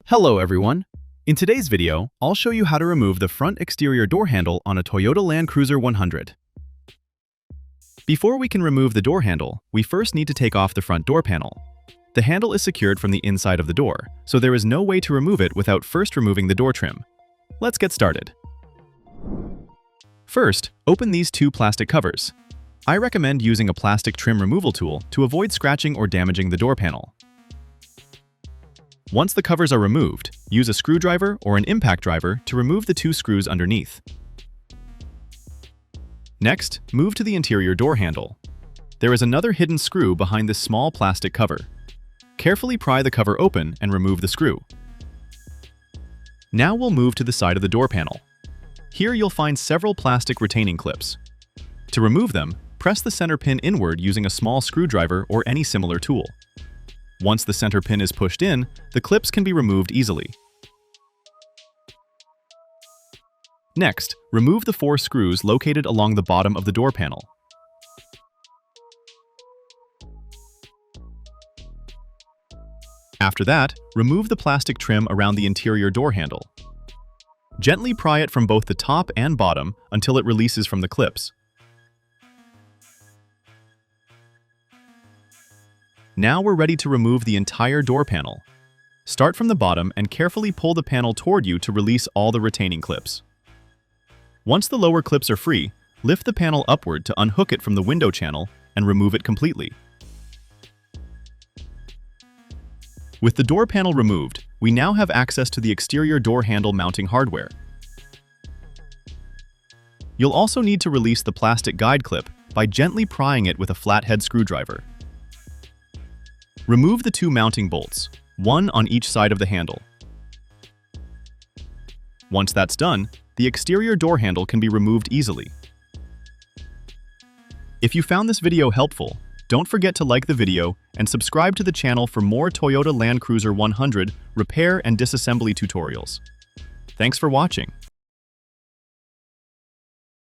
Hello everyone! In today's video, I'll show you how to remove the front exterior door handle on a Toyota Land Cruiser 100. Before we can remove the door handle, we first need to take off the front door panel. The handle is secured from the inside of the door, so there is no way to remove it without first removing the door trim. Let's get started. First, open these two plastic covers. I recommend using a plastic trim removal tool to avoid scratching or damaging the door panel. Once the covers are removed, use a screwdriver or an impact driver to remove the two screws underneath. Next, move to the interior door handle. There is another hidden screw behind this small plastic cover. Carefully pry the cover open and remove the screw. Now we'll move to the side of the door panel. Here you'll find several plastic retaining clips. To remove them, press the center pin inward using a small screwdriver or any similar tool. Once the center pin is pushed in, the clips can be removed easily. Next, remove the 4 screws located along the bottom of the door panel. After that, remove the plastic trim around the interior door handle. Gently pry it from both the top and bottom until it releases from the clips. Now we're ready to remove the entire door panel. Start from the bottom and carefully pull the panel toward you to release all the retaining clips. Once the lower clips are free, lift the panel upward to unhook it from the window channel and remove it completely. With the door panel removed, we now have access to the exterior door handle mounting hardware. You'll also need to release the plastic guide clip by gently prying it with a flathead screwdriver. Remove the 2 mounting bolts, one on each side of the handle. Once that's done, the exterior door handle can be removed easily. If you found this video helpful, don't forget to like the video and subscribe to the channel for more Toyota Land Cruiser 100 repair and disassembly tutorials. Thanks for watching.